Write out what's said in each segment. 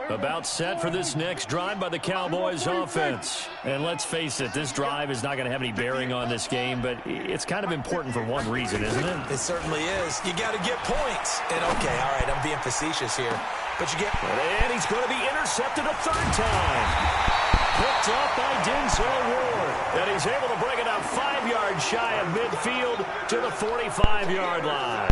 About set for this next drive by the Cowboys offense. And let's face it, this drive is not going to have any bearing on this game, but it's kind of important for one reason, isn't it? It certainly is. You got to get points. And okay, all right, I'm being facetious here, but you get... And he's going to be intercepted a third time. Picked up by Denzel Ward. And he's able to bring it out 5 yards shy of midfield to the 45-yard line.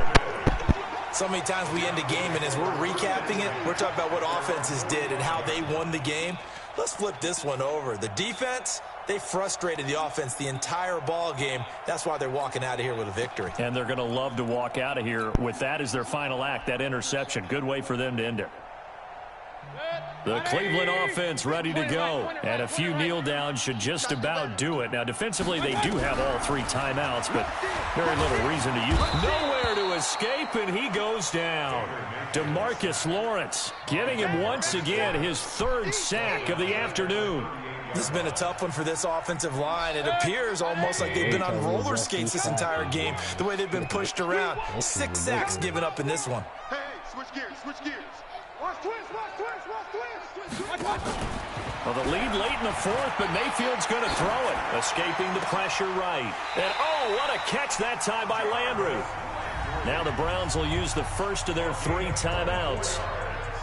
So many times we end a game, and as we're recapping it, we're talking about what offenses did and how they won the game. Let's flip this one over. The defense, they frustrated the offense the entire ball game. That's why they're walking out of here with a victory. And they're going to love to walk out of here with that as their final act, that interception. Good way for them to end it. The Cleveland offense ready to go. And a few kneel downs should just about do it. Now, defensively, they do have all 3 timeouts, but very little reason to use. Nowhere to escape, and he goes down. DeMarcus Lawrence getting him once again his 3rd sack of the afternoon. This has been a tough one for this offensive line. It appears almost like they've been on roller skates this entire game, the way they've been pushed around. 6 sacks given up in this one. Hey, switch gears, switch gears. Watch twist, watch twist, watch twist. Well, the lead late in the 4th, but Mayfield's going to throw it, escaping the pressure right. And, oh, what a catch that time by Landry. Now the Browns will use the first of their 3 timeouts,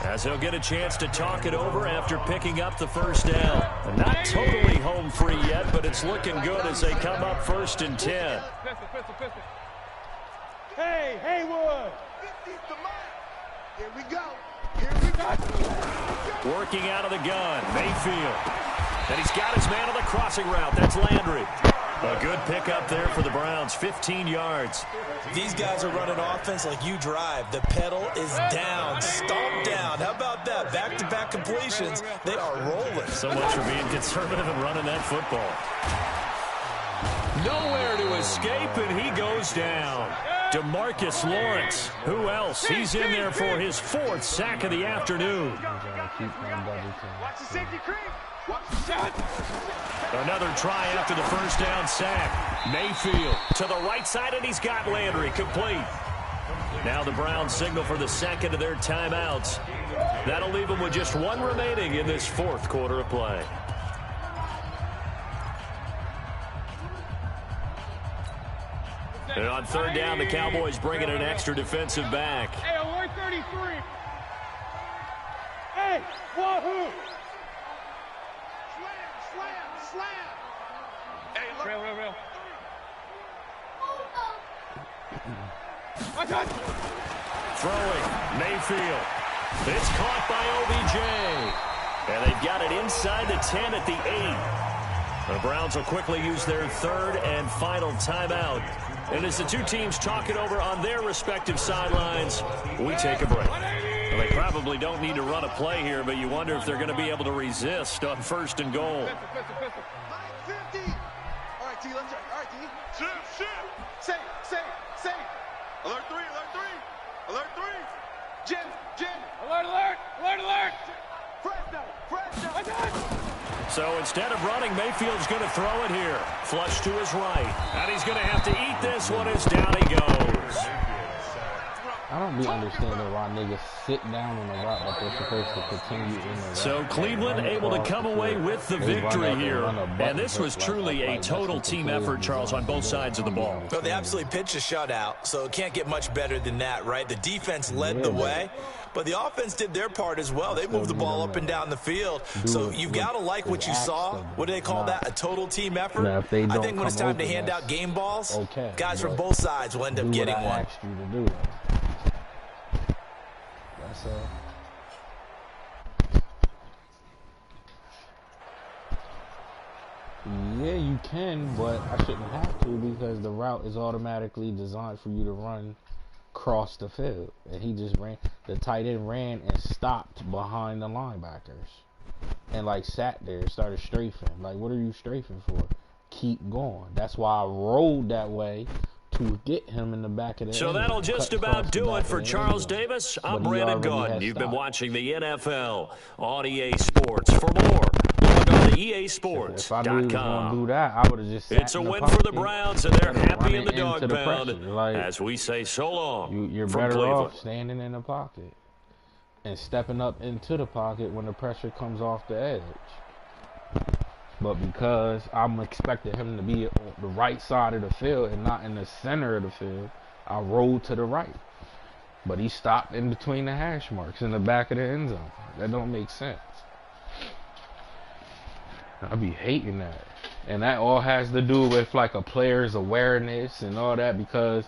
as they'll get a chance to talk it over after picking up the first down. And not totally home free yet, but it's looking good as they come up 1st and 10. Hey, Haywood. Here we go. Here we go. Working out of the gun, Mayfield. And he's got his man on the crossing route. That's Landry. A good pickup there for the Browns, 15 yards. These guys are running offense like you drive. The pedal is down, stomped down. How about that? Back-to-back completions. They are rolling. So much for being conservative and running that football. Nowhere to escape, and he goes down. DeMarcus Lawrence. Who else? He's in there for his 4th sack of the afternoon. Watch the safety creep. Watch the shot. Another try after the first down sack. Mayfield to the right side, and he's got Landry complete. Now the Browns signal for the 2nd of their timeouts. That'll leave them with just 1 remaining in this 4th quarter of play. And on 3rd down, the Cowboys bring in an extra defensive back. Hey, alert 33. Hey, wahoo. Slam. Hey, look. Real. Throwing, Mayfield. It's caught by OBJ. And they've got it inside the 10 at the 8. The Browns will quickly use their 3rd and final timeout. And as the 2 teams talk it over on their respective sidelines, we take a break. Well, they probably don't need to run a play here, but you wonder if they're going to be able to resist on 1st and goal. 50. All right, T, let's check. All right, T. Shift. Say. Alert 3. Jim. Alert. Fresh down. So instead of running, Mayfield's going to throw it here. Flush to his right. And he's going to have to eat this one as down he goes. I don't be understanding why niggas sit down on the route, but they're supposed to continue in the route. So Cleveland able to come away with the victory here. And this was truly a total team effort, Charles, on both sides of the ball. Well, they absolutely pitched a shutout, so it can't get much better than that, right? The defense led the way, but the offense did their part as well. They moved the ball up and down the field. So you've got to like what you saw. What do they call that? A total team effort? I think when it's time to hand out game balls, guys from both sides will end up getting one. Yeah, you can, but I shouldn't have to because the route is automatically designed for you to run across the field. And he just ran, the tight end ran and stopped behind the linebackers. And like sat there, started strafing. Like, what are you strafing for? Keep going. That's why I rolled that way. To get him in the back of the So that'll just about do it for Charles Davis. I'm Brandon Gordon. You've been watching the NFL on EA Sports. For more, log on to EASports.com. It's a win for the Browns, and they're happy in the dog pound as we say so long You're from better Cleveland. off standing in the pocket. and stepping up into the pocket when the pressure comes off the edge. But because I'm expecting him to be on the right side of the field and not in the center of the field, I rolled to the right. But he stopped in between the hash marks in the back of the end zone. That don't make sense. I be hating that. And that all has to do with like a player's awareness and all that, because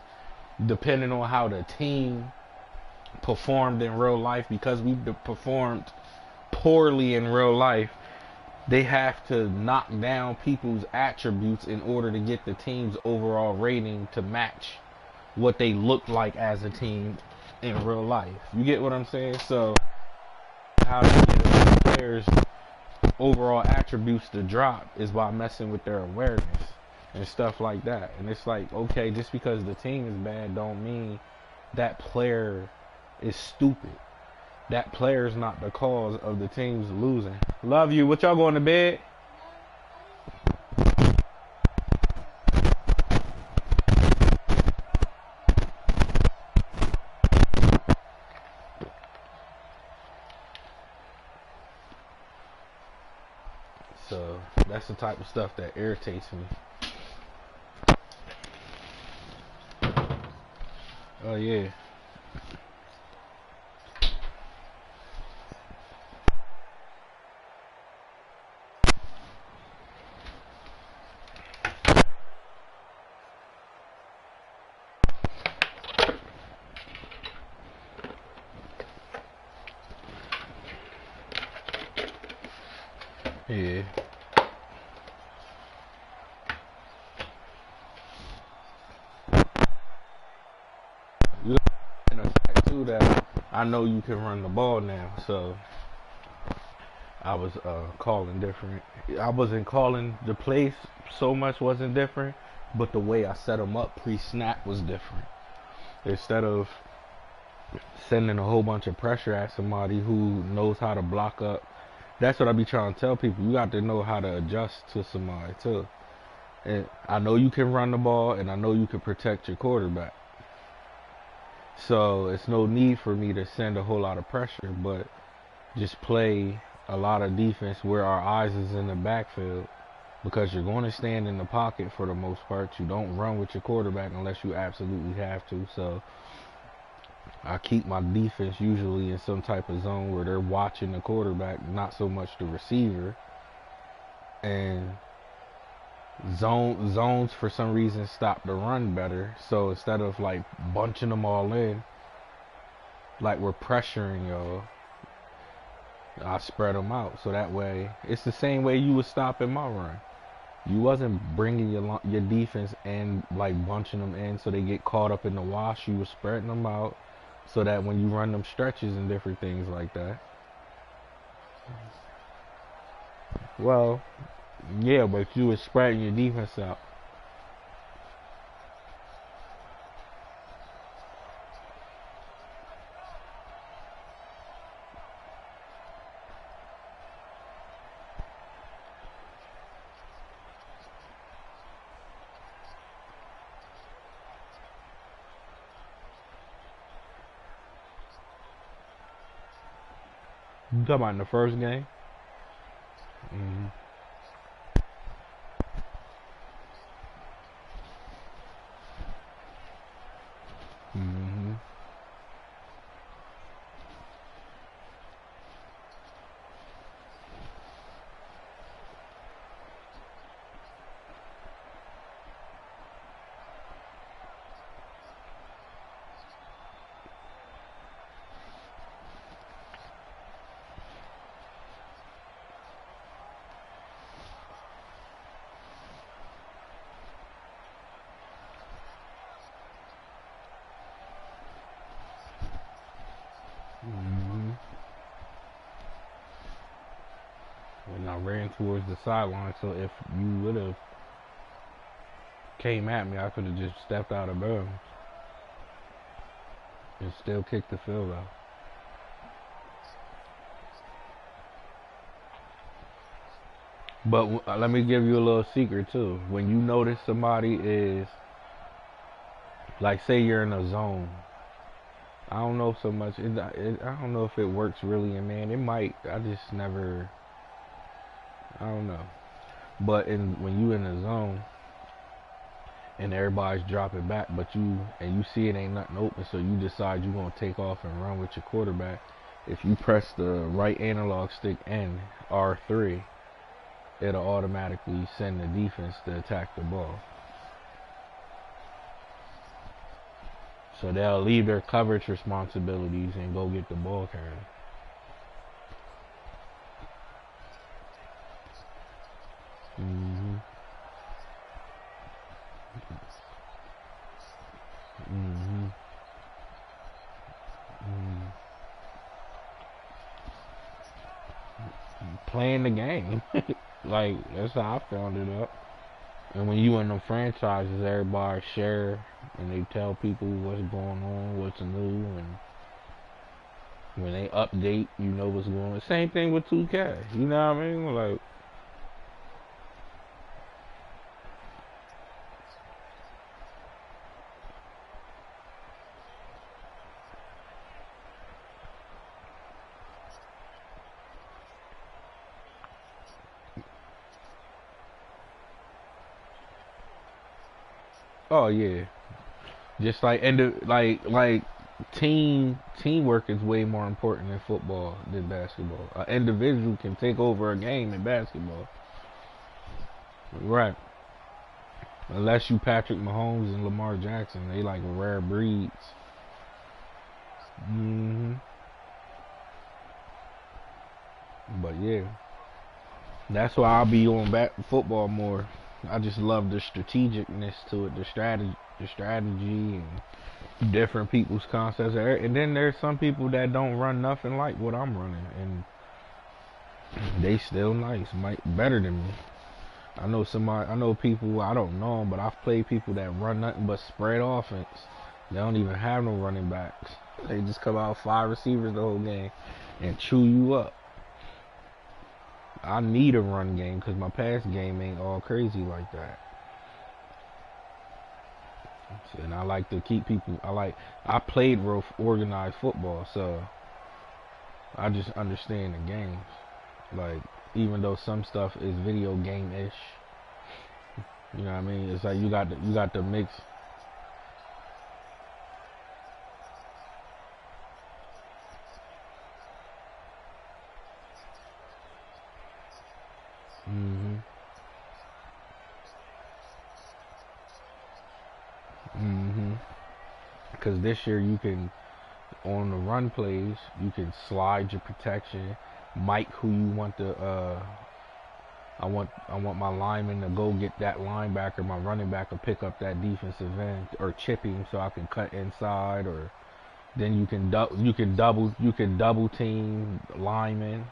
depending on how the team performed in real life, because we performed poorly in real life, they have to knock down people's attributes in order to get the team's overall rating to match what they look like as a team in real life. You get what I'm saying? So how to get a player's overall attributes to drop is by messing with their awareness and stuff like that. And it's like, okay, just because the team is bad don't mean that player is stupid. That player is not the cause of the team's losing. Love you. What y'all going to bed? So that's the type of stuff that irritates me. Oh yeah. Yeah. You in the fact too that I know you can run the ball now, so I was calling different. I wasn't calling the plays so much wasn't different, but the way I set them up pre-snap was different. Instead of sending a whole bunch of pressure at somebody who knows how to block up. That's what I be trying to tell people. You got to know how to adjust to somebody too. And I know you can run the ball, and I know you can protect your quarterback. So it's no need for me to send a whole lot of pressure, but just play a lot of defense where our eyes is in the backfield, because you're going to stand in the pocket for the most part. You don't run with your quarterback unless you absolutely have to. So I keep my defense usually in some type of zone where they're watching the quarterback, not so much the receiver. And zones for some reason stop the run better. So instead of like bunching them all in, like we're pressuring y'all, I spread them out. So that way, it's the same way you was stopping my run. You wasn't bringing your defense and like bunching them in so they get caught up in the wash. You was spreading them out, so that when you run them stretches and different things like that. Well, yeah, but you was spreading your defense out. You talking about in the first game? Mm-hmm. Mm-hmm. Mm-hmm. When I ran towards the sideline, so if you would have came at me, I could have just stepped out of bounds and still kicked the field out. But let me give you a little secret too. When you notice somebody is, like, say you're in a zone, I don't know so much. I don't know if it works really in man. It might. I just never. I don't know. But when you in the zone and everybody's dropping back, but you see it ain't nothing open, so you decide you're gonna take off and run with your quarterback. If you press the right analog stick and R3, it'll automatically send the defense to attack the ball. So they'll leave their coverage responsibilities and go get the ball carrier. Playing the game. Like, that's how I found it up. And when you in them franchises, everybody share and they tell people what's going on, what's new, and when they update, you know what's going on. Same thing with 2K. You know what I mean? Like, oh yeah, just like teamwork is way more important in football than basketball. An individual can take over a game in basketball, right? Unless you Patrick Mahomes and Lamar Jackson, they like rare breeds. But yeah, that's why I'll be on football more. I just love the strategicness to it, the strategy, and different people's concepts. And then there's some people that don't run nothing like what I'm running, and they still nice, better than me. I know people, I don't know them, but I've played people that run nothing but spread offense. They don't even have no running backs. They just come out 5 receivers the whole game and chew you up. I need a run game because my pass game ain't all crazy like that. And I like to keep people. I played real organized football, so I just understand the games. Like, even though some stuff is video game-ish, you know what I mean? It's like you got the mix. Because this year you can, on the run plays, you can slide your protection, mic who you want to. I want my lineman to go get that linebacker. My running back to pick up that defensive end or chip him so I can cut inside. Or then you can double team linemen.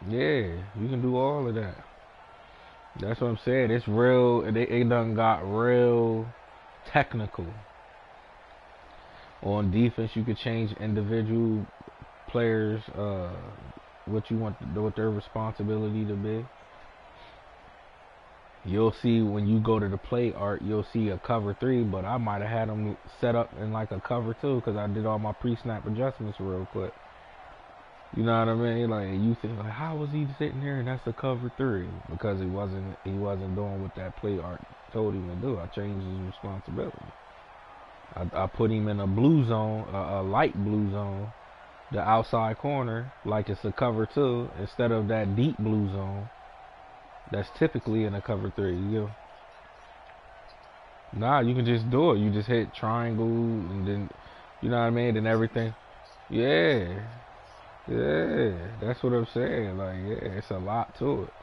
Yeah, you can do all of that. That's what I'm saying. It's real. It done got real technical. On defense, you could change individual players, what you want, what their responsibility to be. You'll see when you go to the play art, you'll see a cover 3, but I might have had them set up in like a cover 2 because I did all my pre-snap adjustments real quick. You know what I mean? Like, you think, like, how was he sitting there and that's a cover 3? Because he wasn't doing what that play art told him to do. I changed his responsibility. I put him in a blue zone, a light blue zone, the outside corner, like it's a cover 2, instead of that deep blue zone that's typically in a cover 3. Nah, you can just do it. You just hit triangle and then, you know what I mean? And everything. Yeah. Yeah, that's what I'm saying. Like, yeah, it's a lot to it.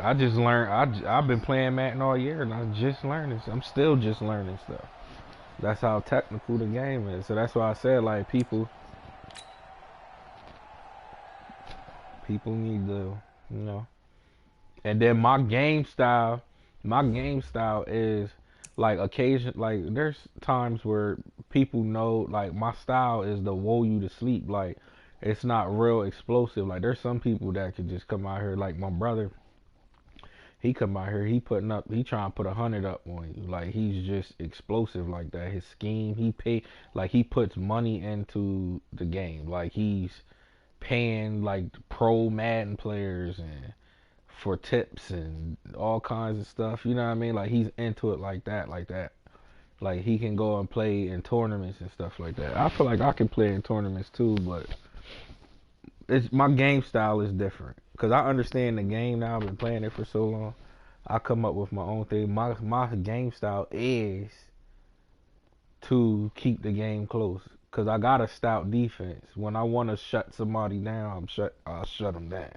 I just learned. I've been playing Madden all year, and I'm just learning. I'm still just learning stuff. That's how technical the game is. So that's why I said, like, people need to, you know. And then my game style is like like there's times where people know like my style is to woe you to sleep. Like it's not real explosive. Like there's some people that could just come out here, like my brother. He come out here, he trying to put 100 up on you. Like he's just explosive like that. His scheme, he puts money into the game. Like he's paying like pro Madden players and for tips and all kinds of stuff. You know what I mean? Like he's into it like that. Like he can go and play in tournaments and stuff like that. I feel like I can play in tournaments too, but my game style is different. Cause I understand the game now. I've been playing it for so long. I come up with my own thing. My game style is to keep the game close. Cause I got a stout defense. When I want to shut somebody down, I'll shut them down.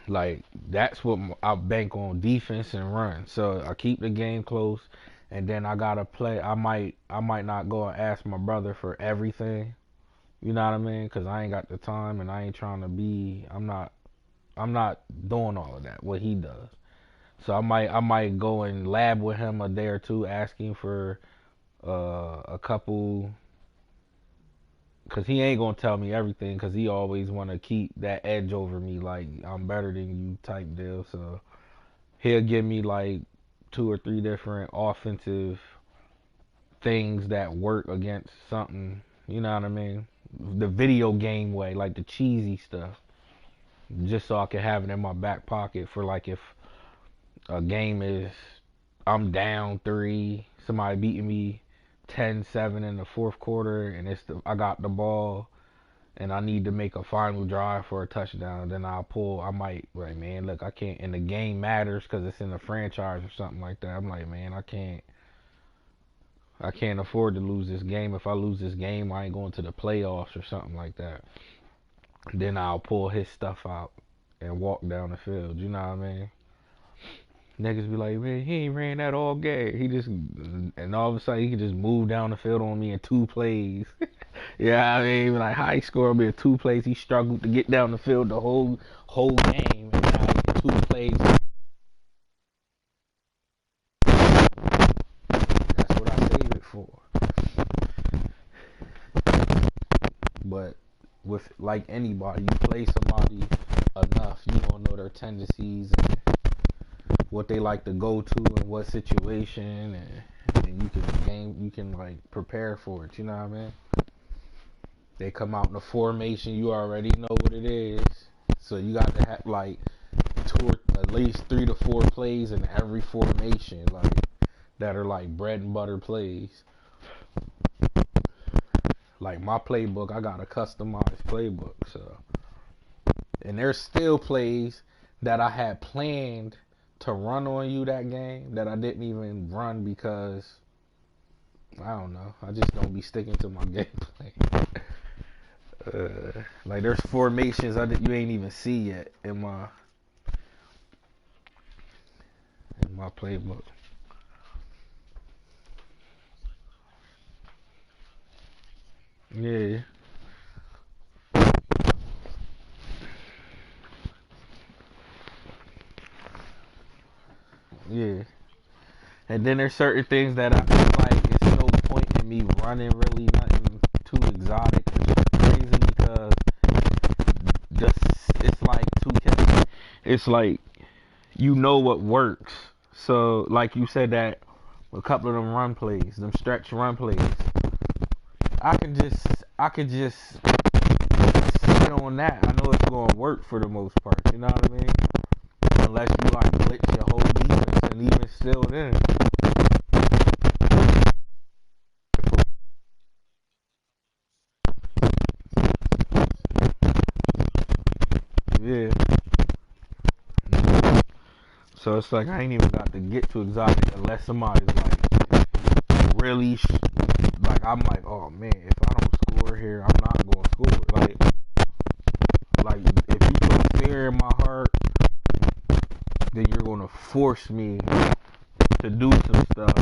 Like that's what I bank on, defense and run. So I keep the game close, and then I gotta play. I might not go and ask my brother for everything. You know what I mean? Cause I ain't got the time, and I ain't trying to be. I'm not doing all of that. What he does. So I might go and lab with him a day or two, asking for a couple. Cause he ain't gonna tell me everything. Cause he always wanna keep that edge over me, like I'm better than you type deal. So he'll give me like 2 or 3 different offensive things that work against something. You know what I mean? The video game way, like the cheesy stuff, just so I can have it in my back pocket for like if a game is I'm down 3, somebody beating me 10-7 in the fourth quarter, and I got the ball and I need to make a final drive for a touchdown. Then I might like, man, look, I can't. And the game matters because it's in the franchise or something like that. I'm like, man, I can't afford to lose this game. If I lose this game, I ain't going to the playoffs or something like that. Then I'll pull his stuff out and walk down the field. You know what I mean? Niggas be like, man, he ain't ran that all game. And all of a sudden he can just move down the field on me in 2 plays. Yeah, I mean, like high score me in 2 plays. He struggled to get down the field the whole game, and now he get 2 plays. That's what I save it for. But with like anybody, you play somebody enough, you gonna know their tendencies and what they like to go to and what situation, and you can like prepare for it. You know what I mean? They come out in a formation, you already know what it is. So you got to have like at least 3 to 4 plays in every formation, like that are like bread and butter plays. Like my playbook, I got a customized playbook. So, and there's still plays that I had planned to run on you that game that I didn't even run because I don't know. I just don't be sticking to my gameplay. Like there's formations you ain't even see yet in my playbook. Yeah. Yeah. And then there's certain things that I feel like it's no point in me running really nothing too exotic or too crazy because it's like 2K. It's like you know what works. So like you said that a couple of them run plays, them stretch run plays. I can just sit on that. I know it's gonna work for the most part. You know what I mean? Unless you like blitz your whole defense, and even still then. Yeah. So it's like I ain't even got to get too exotic unless somebody's like really like I'm like, oh man, if I don't score here, I'm not gonna score. Like if you put fear in my heart, then you're gonna force me to do some stuff